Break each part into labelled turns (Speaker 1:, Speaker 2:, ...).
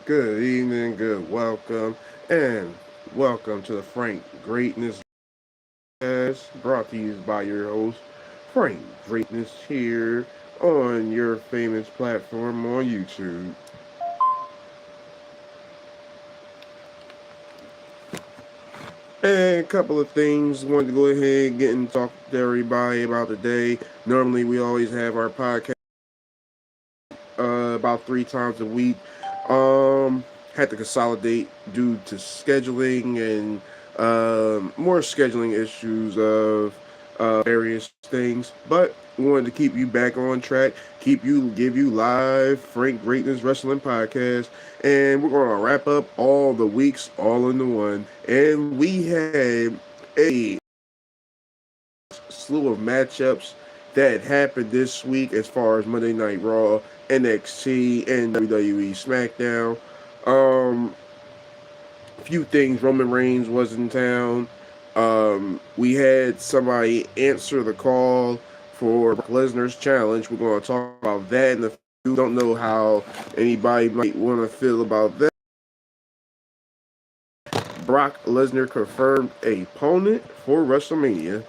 Speaker 1: Good evening, good and welcome to the Frank Greatness Podcast, brought to you by your host, Frank Greatness, here on your famous platform on YouTube. And a couple of things wanted to go ahead and get and talk to everybody about today. Normally, we always have our podcast about 3 times a week. Had to consolidate due to scheduling and more scheduling issues of various things. But we wanted to keep you back on track, give you live Frank Greatness Wrestling Podcast, and we're gonna wrap up all the weeks all into one. And we had a slew of matchups that happened this week as far as Monday Night Raw, NXT, and WWE SmackDown. Um, Few things. Roman Reigns was in town. We had somebody answer the call for Brock Lesnar's challenge. We're going to talk about that in a few. Don't know how anybody might want to feel about that. Brock Lesnar confirmed a opponent for WrestleMania.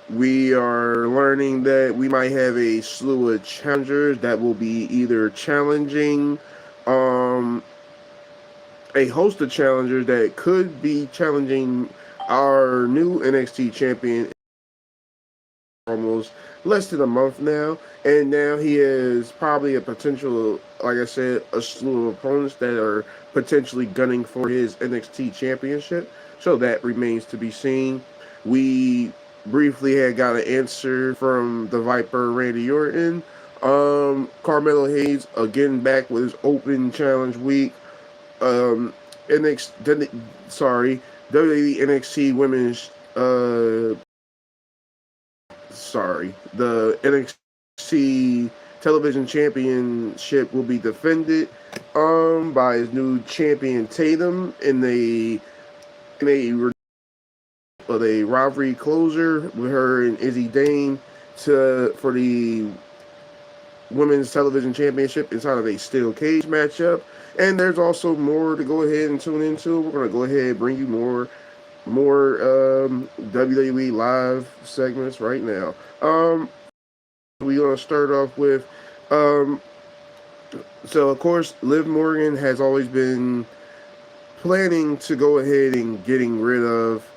Speaker 1: We are learning that we might have a slew of challengers that will be either challenging um, a host of challengers that could be challenging our new NXT champion almost less than a month now. And now he is probably a potential, like I said, a slew of opponents that are potentially gunning for his NXT championship. So that remains to be seen. We briefly had got an answer from the Viper Randy Orton. Carmelo Hayes again back with his open challenge week. WWE NXT Women's the NXT Television Championship will be defended by his new champion Tatum in a rivalry closer with her and Izzy Dane for the Women's Television Championship inside of a steel cage matchup. And there's also more to go ahead and tune into. We're going to go ahead and bring you more WWE live segments right now. We're going to start off with so of course Liv Morgan has always been planning to go ahead and getting rid of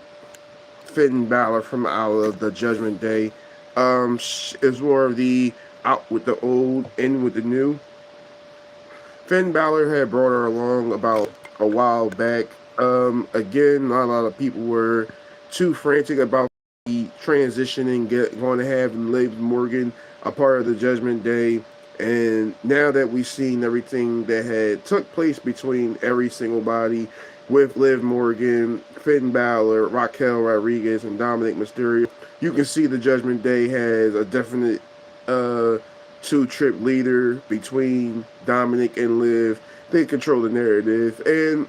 Speaker 1: Finn Balor from out of the Judgment Day. It's more of the out with the old, in with the new. Finn Balor had brought her along about a while back. Again, not a lot of people were too frantic about the transition and going to have Liv Morgan a part of the Judgment Day. And now that we've seen everything that had took place between every single body with Liv Morgan, Finn Balor, Raquel Rodriguez, and Dominic Mysterio, you can see the Judgment Day has a definite two-trip leader between Dominic and Liv. They control the narrative, and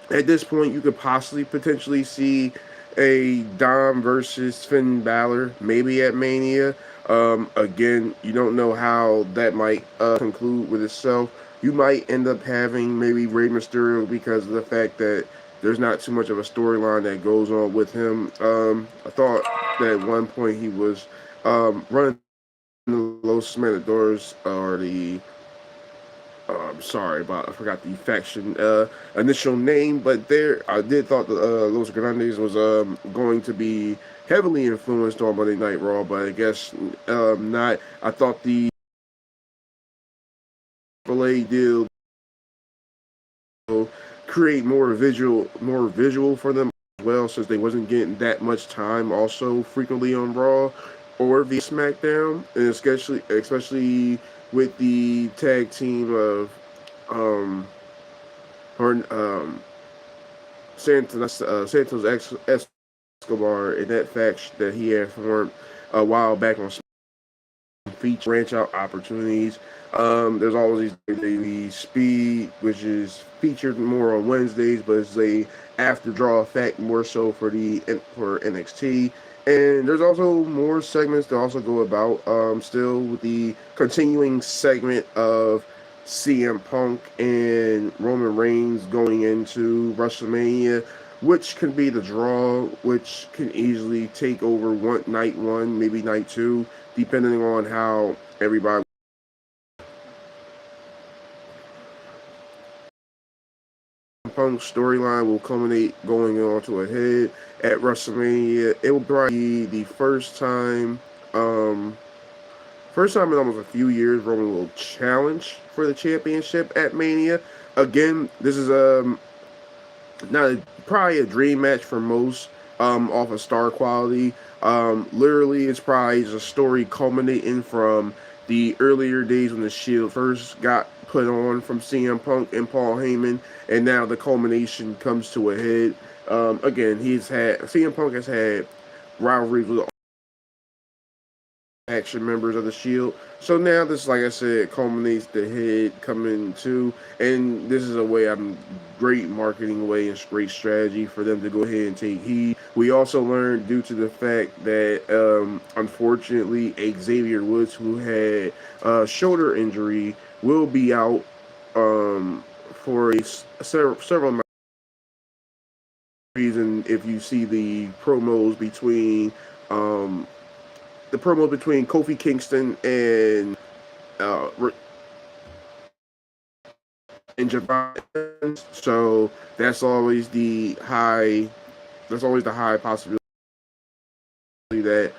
Speaker 1: at this point, you could possibly potentially see a Dom versus Finn Balor, maybe at Mania. Again, you don't know how that might conclude with itself. You might end up having maybe Rey Mysterio because of the fact that there's not too much of a storyline that goes on with him. I thought that at one point he was running the Los Matadors or the I forgot the faction initial name, but I did thought the Los Grandes was going to be heavily influenced on Monday Night Raw, but I guess not. I thought the Filet deal create more visual for them as well, since they wasn't getting that much time also frequently on Raw or via SmackDown, and especially with the tag team of her Santos Escobar and that faction that he had formed a while back on feature branch out opportunities. There's always the Speed, which is featured more on Wednesdays, but it's a after draw effect more so for NXT. And there's also more segments to also go about. Still with the continuing segment of CM Punk and Roman Reigns going into WrestleMania, which can be the draw, which can easily take over night one, maybe night two, depending on how everybody. Punk's storyline will culminate going on to a head at WrestleMania. It will probably be the first time in almost a few years Roman will challenge for the championship at Mania. Again, this is not a, probably a dream match for most off of star quality. Literally, it's probably a story culminating from the earlier days when the Shield first got put on from CM Punk and Paul Heyman, and now the culmination comes to a head. Again, CM Punk has had rivalries with action members of the Shield. So now this, like I said, culminates the head coming to, and this is a way great marketing way and great strategy for them to go ahead and take heed. We also learned due to the fact that unfortunately Xavier Woods, who had a shoulder injury, will be out for several months. Reason if you see the promos between Kofi Kingston and Javon. So that's always the high. That's always the high possibility that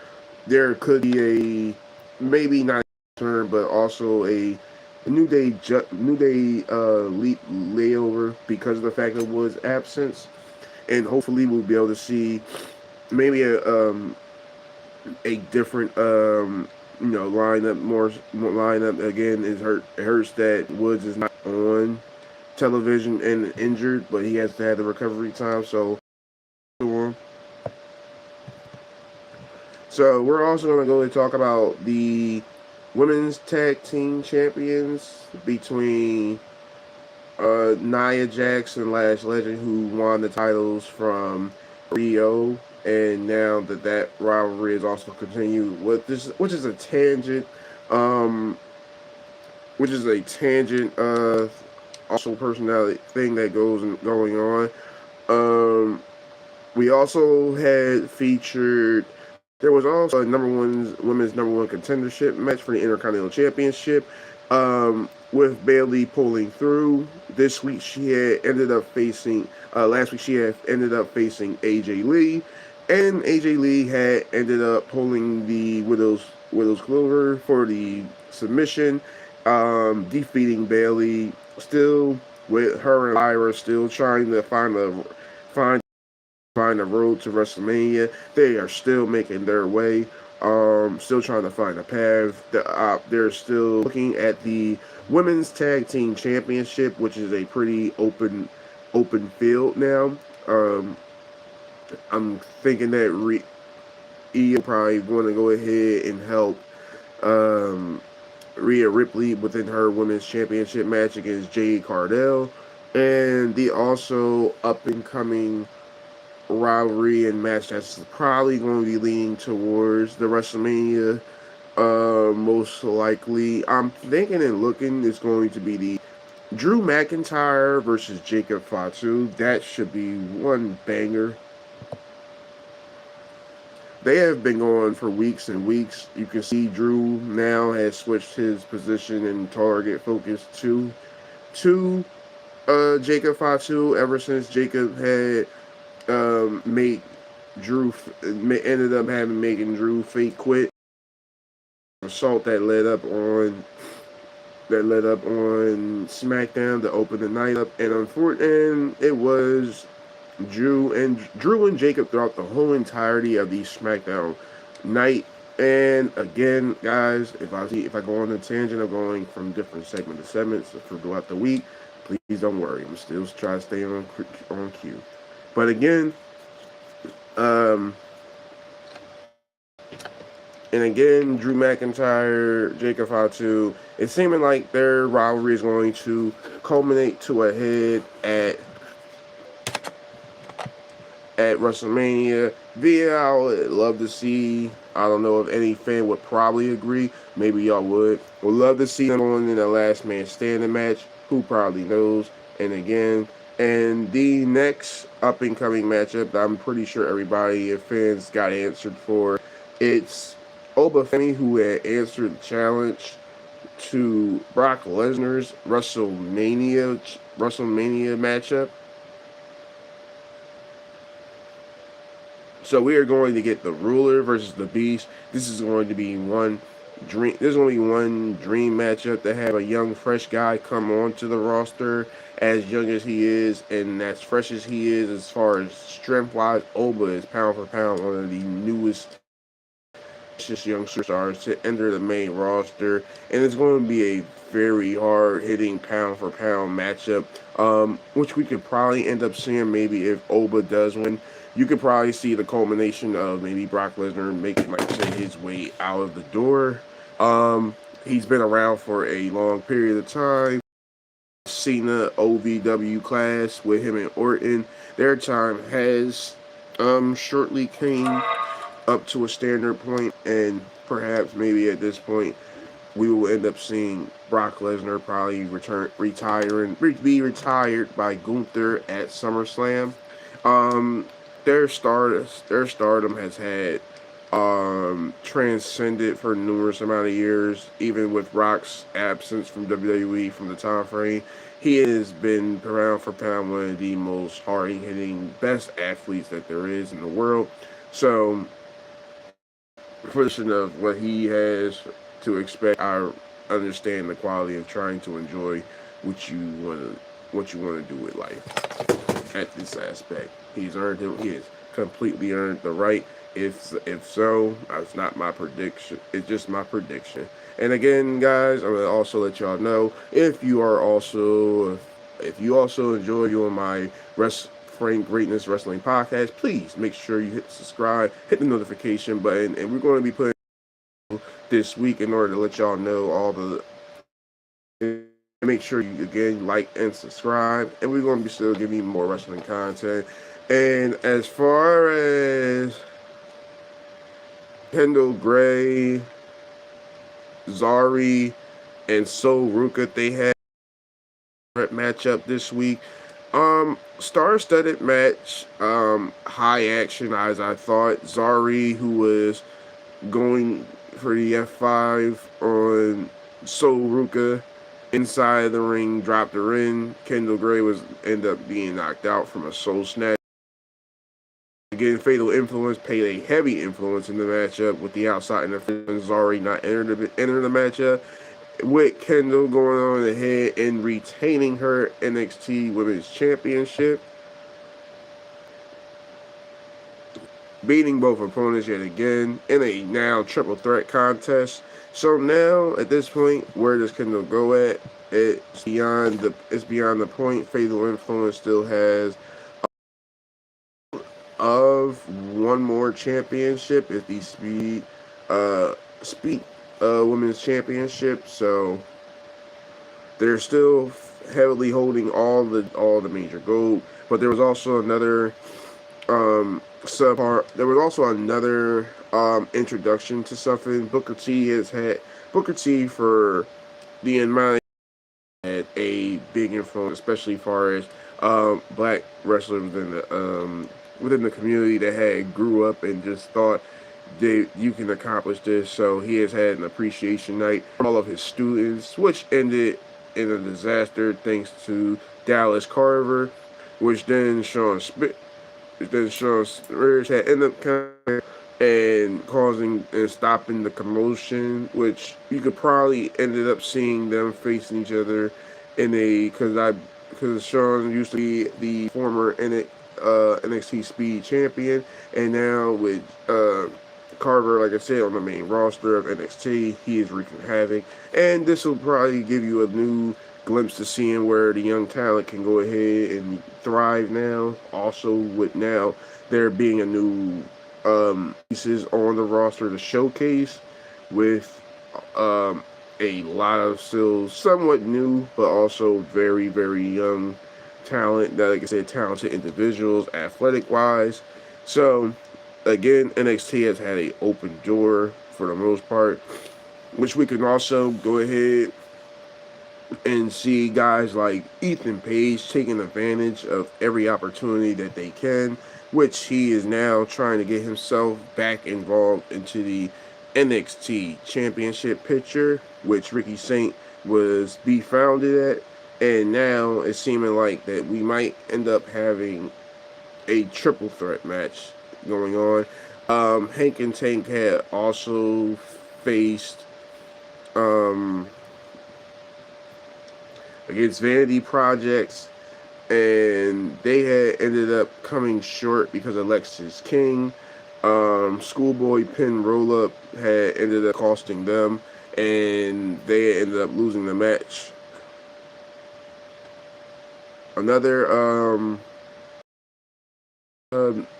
Speaker 1: there could be a maybe not a turn, but also a New Day layover because of the fact of Woods' absence, and hopefully we'll be able to see maybe a different lineup more lineup again. It hurts that Woods is not on television and injured, but he has to have the recovery time. So we're also going to go and talk about the women's tag team champions between Nia Jax and Lash Legend, who won the titles from Rio, and now that rivalry is also continued with this, which is a tangent, also personality thing that going on. We also had featured. There was also a women's number one contendership match for the Intercontinental Championship. With Bayley pulling through. This week she had ended up facing. Last week she had ended up facing AJ Lee, and AJ Lee had ended up pulling the Widow's Clover for the submission, defeating Bayley. Still with her and Lyra still trying to find the road to WrestleMania. They are still making their way. Still trying to find a path. They're still looking at the Women's Tag Team Championship, which is a pretty open field now. I'm thinking that Rhea probably want to go ahead and help Rhea Ripley within her Women's Championship match against Jade Cargill, and the also up and coming rivalry and match that's probably going to be leaning towards the WrestleMania. Most likely, I'm thinking and looking it's going to be the Drew McIntyre versus Jacob Fatu. That should be one banger. They have been going for weeks and weeks. You can see Drew now has switched his position and target focus to Jacob Fatu ever since Jacob had ended up making Drew fake quit. Assault that led up on SmackDown to open the night up, and it was Drew and Jacob throughout the whole entirety of the SmackDown night. And again, guys, if I go on a tangent of going from different segment to segments throughout the week, please don't worry. I'm still trying to stay on cue. But again, Drew McIntyre, Jacob Fatu, it's seeming like their rivalry is going to culminate to a head at at WrestleMania. VA, I would love to see. I don't know if any fan would probably agree. Maybe y'all would. Would love to see them on in a last man standing match. Who probably knows? And again, and the next up and coming matchup that I'm pretty sure everybody and fans got answered for, it's Oba Femi, who had answered the challenge to Brock Lesnar's WrestleMania matchup. So we are going to get the Ruler versus the Beast. This is going to be one dream. There's only one dream matchup to have a young, fresh guy come onto the roster as young as he is and as fresh as he is as far as strength wise. Oba is pound for pound one of the newest young superstars to enter the main roster, and it's going to be a very hard hitting pound for pound matchup, which we could probably end up seeing maybe if Oba does win. You could probably see the culmination of maybe Brock Lesnar making, like I said, his way out of the door. He's been around for a long period of time. Cena OVW class with him and Orton, their time has shortly came up to a standard point, and perhaps maybe at this point we will end up seeing Brock Lesnar probably be retired by Gunther at SummerSlam. Their stardom has had transcended for numerous amount of years, even with Rock's absence from WWE from the time frame. He has been pound for pound one of the most hard-hitting, best athletes that there is in the world. So, portion of what he has to expect, I understand the quality of trying to enjoy what you want to do with life. At this aspect, he's earned it. He has completely earned the right. If so, it's not my prediction. It's just my prediction. And again, guys, I'm gonna also let y'all know if you also enjoy doing my Frame Greatness Wrestling podcast, please make sure you hit subscribe, hit the notification button, and we're going to be putting this week in order to let y'all know all the. Make sure you again like and subscribe, and we're going to be still giving you more wrestling content. And as far as Kendall Gray, Zari, and Sol Ruka, they had a matchup this week. Star-studded match, high action as I thought. Zari, who was going for the F5 on Sol Ruka, inside the ring, dropped her in. Kendall Gray ended up being knocked out from a soul snatch. Again, Fatal Influence played a heavy influence in the matchup with the outside interference. Zari not enter the matchup, with Kendall going on ahead and retaining her NXT Women's Championship, beating both opponents yet again in a now triple threat contest. So now, at this point, where does Kendall go at? It's beyond the point. Fatal Influence still has of one more championship. It's the Speed Women's Championship. So they're still heavily holding all the major gold. But there was also another There was also another introduction to something. Booker T for the amount had a big influence, especially as far as black wrestlers within the community that had grew up and just thought you can accomplish this. So he has had an appreciation night for all of his students, which ended in a disaster thanks to Dallas Carver, which then Sean Spears had ended up coming and causing and stopping the commotion, which you could probably ended up seeing them facing each other in because Sean used to be the former NXT Speed Champion, and now with Carver, like I said, on the main roster of NXT, he is wreaking havoc, and this will probably give you a new glimpse to seeing where the young talent can go ahead and thrive now. Also, with now there being a new pieces on the roster to showcase, with a lot of still somewhat new but also very, very young talent, that like I said, talented individuals athletic wise. So, again, NXT has had a open door for the most part, which we can also go ahead and see guys like Ethan Page taking advantage of every opportunity that they can, which he is now trying to get himself back involved into the NXT Championship picture, which Ricky Saint was befounded at, and now it's seeming like that we might end up having a triple threat match going on. Hank and Tank had also faced um, against Vanity Projects, and they had ended up coming short because of Lexis King. Schoolboy Pin Roll Up had ended up costing them, and they ended up losing the match. Another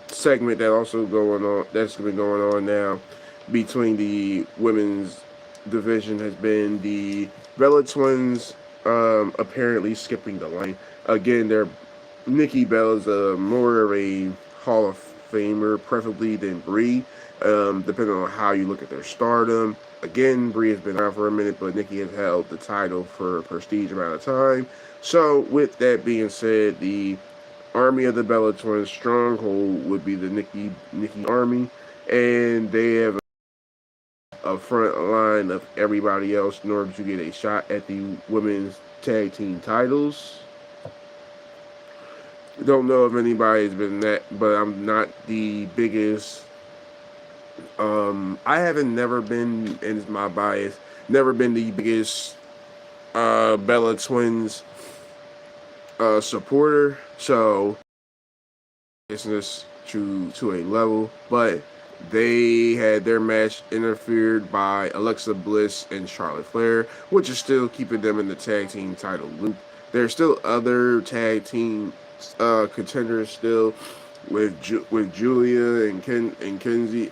Speaker 1: segment that also going on that's been going on now between the women's division has been the Bella Twins apparently skipping the line. Again, they're Nikki Bella's more of a Hall of Famer, preferably than Brie, depending on how you look at their stardom. Again, Brie has been around for a minute, but Nikki has held the title for a prestige amount of time. So, with that being said, the Army of the Bella Twins stronghold would be the Nikki Army, and they have a front line of everybody else in order to get a shot at the women's tag team titles. Don't know if anybody's been that, but I'm not the biggest. I haven't never been, and it's my bias, never been the biggest Bella Twins supporter. So business to a level, but they had their match interfered by Alexa Bliss and Charlotte Flair, which is still keeping them in the tag team title loop. There's still other tag team contenders still with Julia and Kenzie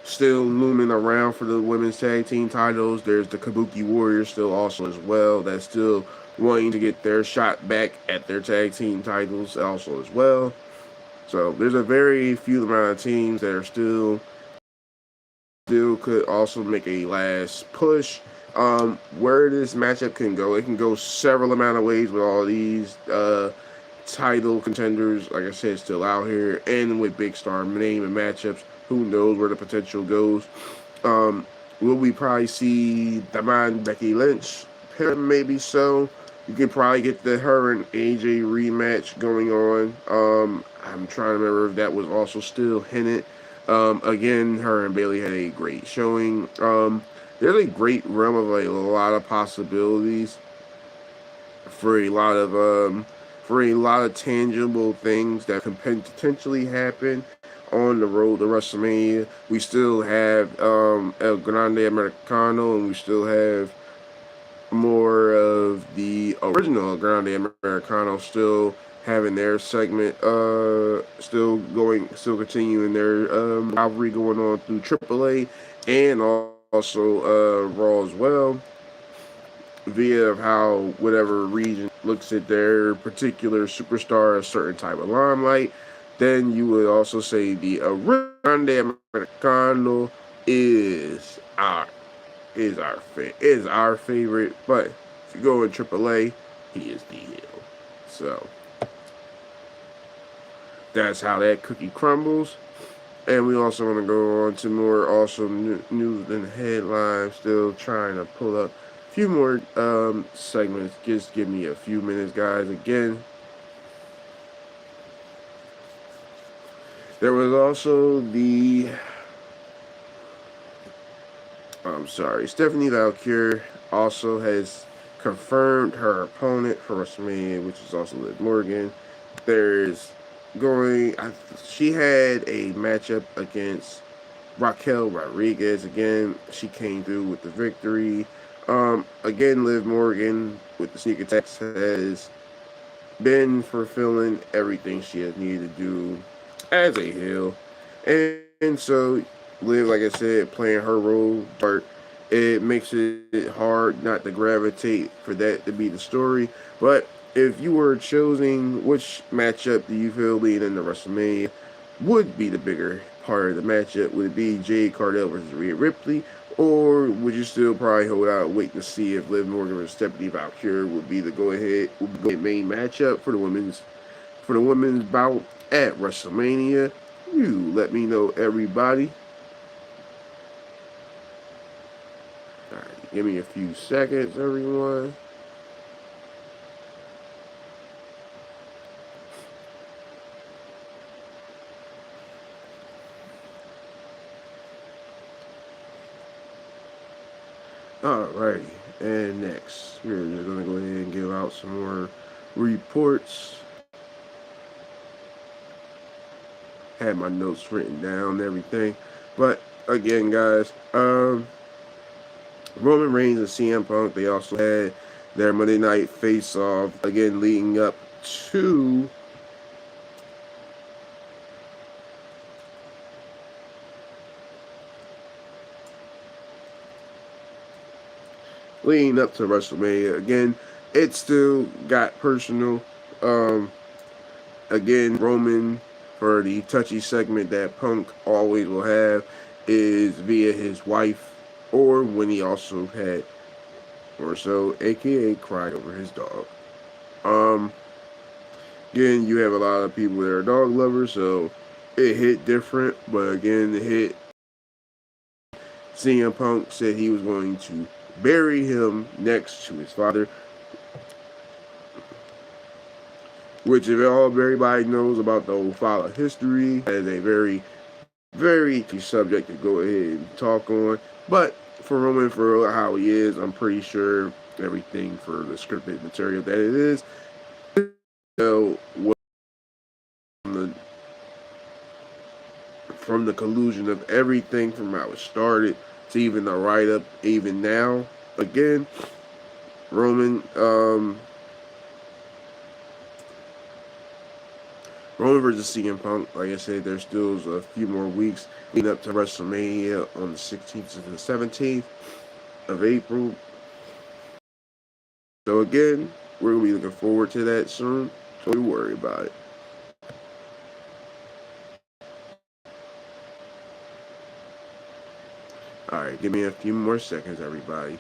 Speaker 1: still looming around for the women's tag team titles. There's the Kabuki Warriors still also as well. That's still wanting to get their shot back at their tag team titles also as well. So there's a very few amount of teams that are still could also make a last push. Where this matchup can go, it can go several amount of ways with all these title contenders, like I said, still out here, and with big star name and matchups. Who knows where the potential goes? Will we probably see Diamond Becky Lynch? Maybe so. You could probably get the her and AJ rematch going on. I'm trying to remember if that was also still hinted. Again, her and Bayley had a great showing. There's a great realm of a lot of possibilities for a lot of tangible things that can potentially happen on the road to WrestleMania. We still have El Grande Americano, and we still have more of the original Grande Americano still having their segment, still continuing their rivalry going on through AAA and also Raw as well, via how whatever region looks at their particular superstar a certain type of limelight. Then you would also say the Grande Americano is our favorite, but if you go in AAA, he is the heel. So that's how that cookie crumbles. And we also want to go on to more awesome news and headlines. Still trying to pull up a few more segments. Just give me a few minutes, guys. Again, there was also Stephanie Valkyrie also has confirmed her opponent for WrestleMania, which is also Liv Morgan. She had a matchup against Raquel Rodriguez. Again, she came through with the victory. Again, Liv Morgan with the sneak attacks has been fulfilling everything she has needed to do as a heel. And so Liv, like I said, playing her role part, it makes it hard not to gravitate for that to be the story. But if you were choosing which matchup do you feel leading into WrestleMania, would be the bigger part of the matchup? Would it be Jade Cargill versus Rhea Ripley, or would you still probably hold out waiting to see if Liv Morgan versus Stephanie Valkyrie would be the go ahead main matchup for the women's bout at WrestleMania? You let me know, everybody. All right, give me a few seconds, everyone. Alrighty, and next, we're just going to go ahead and give out some more reports. Had my notes written down and everything. But again, guys, Roman Reigns and CM Punk, they also had their Monday Night Face Off, again, leading up to WrestleMania. Again, it still got personal. Again, Roman, for the touchy segment that Punk always will have, is via his wife, or when he also had, or so, aka cried over his dog. Again, you have a lot of people that are dog lovers, so it hit different, but again, it hit. CM Punk said he was going to bury him next to his father, which if everybody knows about the whole father history, that is a very, very key subject to go ahead and talk on. But for Roman, for how he is, I'm pretty sure everything for the scripted material that it is, from the collusion of everything from how it started to even the write up, even now. Again, Roman versus CM Punk, like I said, there's still a few more weeks leading up to WrestleMania on the 16th to the 17th of April. So again, we're going to be looking forward to that soon, so don't worry about it. Alright, give me a few more seconds, everybody.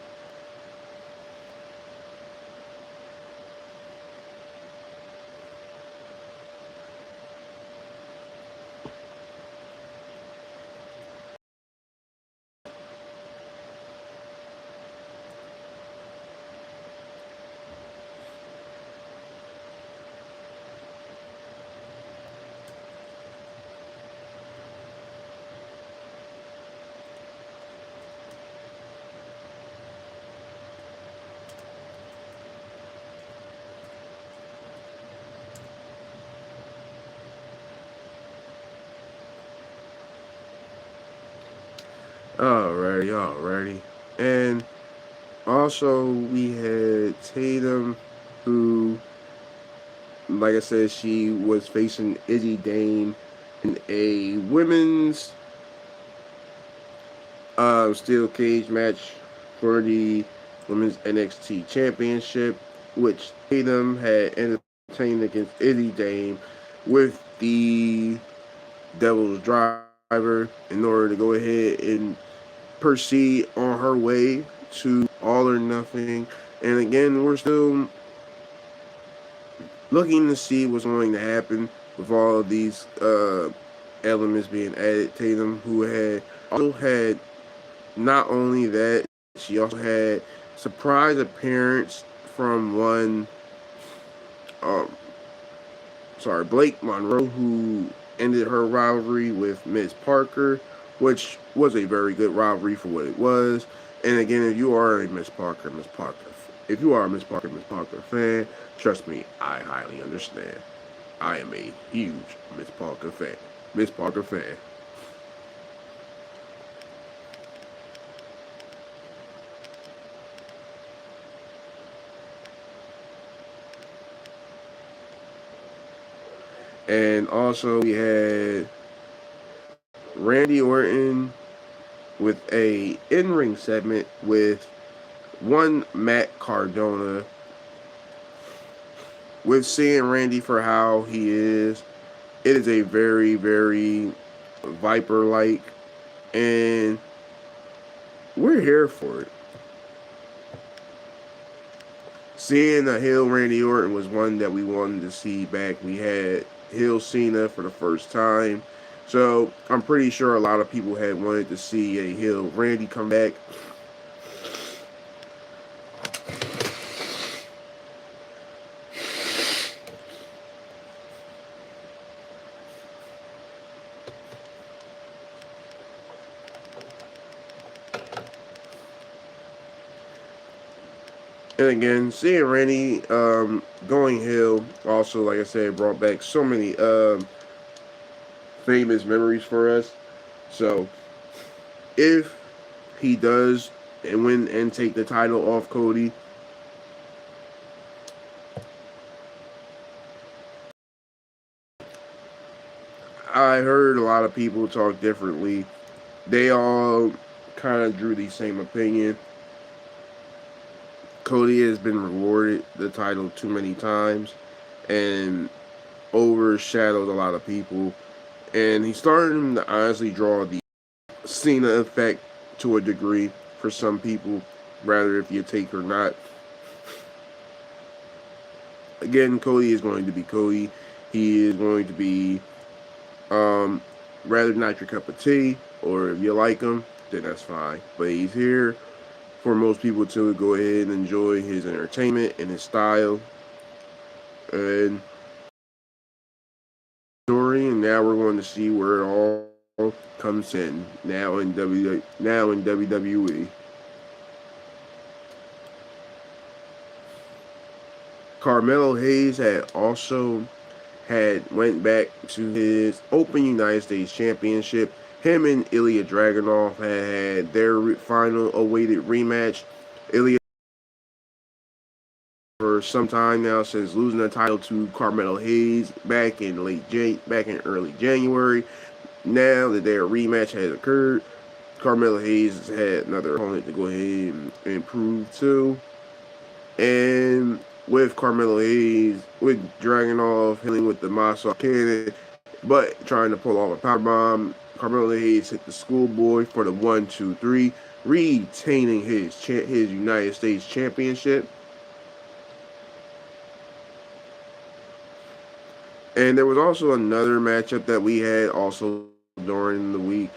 Speaker 1: Alrighty. And also, we had Tatum, who, like I said, she was facing Izzy Dane in a women's steel cage match for the women's NXT championship, which Tatum had entertained against Izzy Dane with the Devil's Driver in order to go ahead and proceed on her way to All or Nothing. And again, we're still looking to see what's going to happen with all of these elements being added. Tatum, who also had not only that, she also had surprise appearance from Blake Monroe, who ended her rivalry with Miss Parker, which was a very good rivalry for what it was. And again, if you are a Miss Parker fan, trust me, I highly understand. I am a huge Miss Parker fan. And also we had Randy Orton with a in-ring segment with one Matt Cardona, with seeing Randy for how he is. It is a very, very Viper-like, and we're here for it. Seeing a heel Randy Orton was one that we wanted to see back. We had heel Cena for the first time. So I'm pretty sure a lot of people had wanted to see a heel Randy come back. And again, seeing Randy going heel also, like I said, brought back so many famous memories for us. So if he does and win and take the title off Cody, I heard a lot of people talk differently. They all kind of drew the same opinion. Cody has been rewarded the title too many times and overshadowed a lot of people. And he's starting to honestly draw the Cena effect to a degree for some people, rather if you take or not. Again, Cody is going to be Cody. He is going to be rather not your cup of tea, or if you like him, then that's fine. But he's here for most people to go ahead and enjoy his entertainment and his style. And story, and now we're going to see where it all comes in now in WWE. Carmelo Hayes had also went back to his Open United States Championship. Him and Ilya Dragunov had their final awaited rematch. Ilya for some time now since losing the title to Carmelo Hayes back in early January. Now that their rematch has occurred, Carmelo Hayes has had another opponent to go ahead and improve to. And with Carmelo Hayes, with Dragunov hitting with the Massa Cannon, but trying to pull off a powerbomb, Carmelo Hayes hit the schoolboy for the 1-2-3, retaining his United States Championship. And there was also another matchup that we had also during the week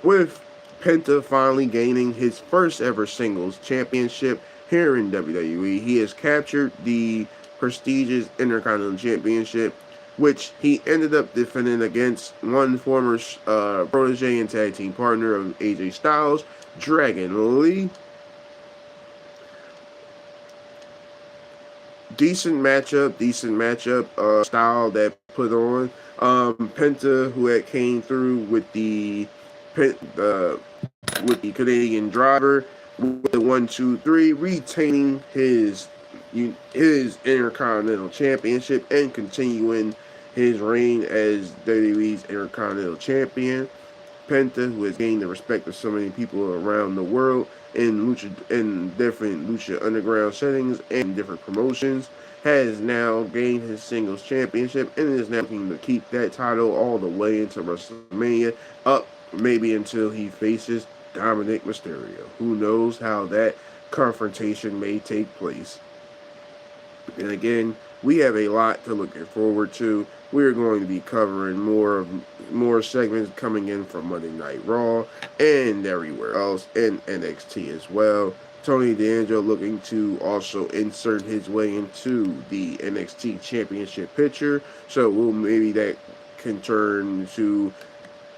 Speaker 1: with Penta finally gaining his first ever singles championship here in WWE. He has captured the prestigious Intercontinental Championship, which he ended up defending against one former protege and tag team partner of AJ Styles, Dragon Lee. Decent matchup, style that put on. Penta, who had came through with the Canadian driver, with the 1-2-3, retaining his Intercontinental Championship and continuing his reign as WWE's Intercontinental Champion. Penta, who has gained the respect of so many people around the world in different Lucha Underground settings and different promotions, has now gained his singles championship and is now looking to keep that title all the way into WrestleMania, up maybe until he faces Dominic Mysterio. Who knows how that confrontation may take place. And again, we have a lot to look forward to. We're going to be covering more segments coming in from Monday Night Raw and everywhere else, and NXT as well. Tony D'Angelo looking to also insert his way into the NXT Championship picture. So maybe that can turn to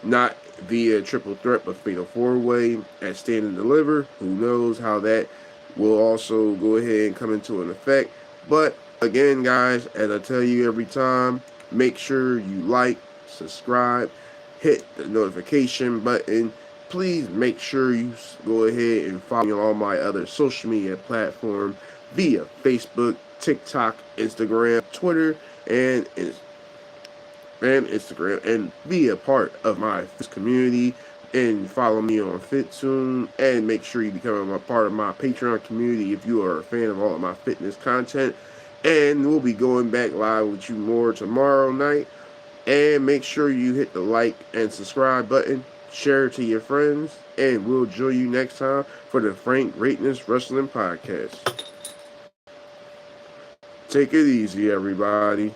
Speaker 1: not via triple threat but fatal four-way at Stand and Deliver. Who knows how that will also go ahead and come into an effect. But again, guys, as I tell you every time, make sure you like, subscribe, hit the notification button. Please make sure you go ahead and follow me on all my other social media platforms via Facebook, TikTok, Instagram, Twitter, and Instagram, and be a part of my community. And follow me on FitTune, and make sure you become a part of my Patreon community if you are a fan of all of my fitness content. And we'll be going back live with you more tomorrow night. And make sure you hit the like and subscribe button, share it to your friends, and we'll join you next time for the Frank Greatness Wrestling Podcast. Take it easy, everybody.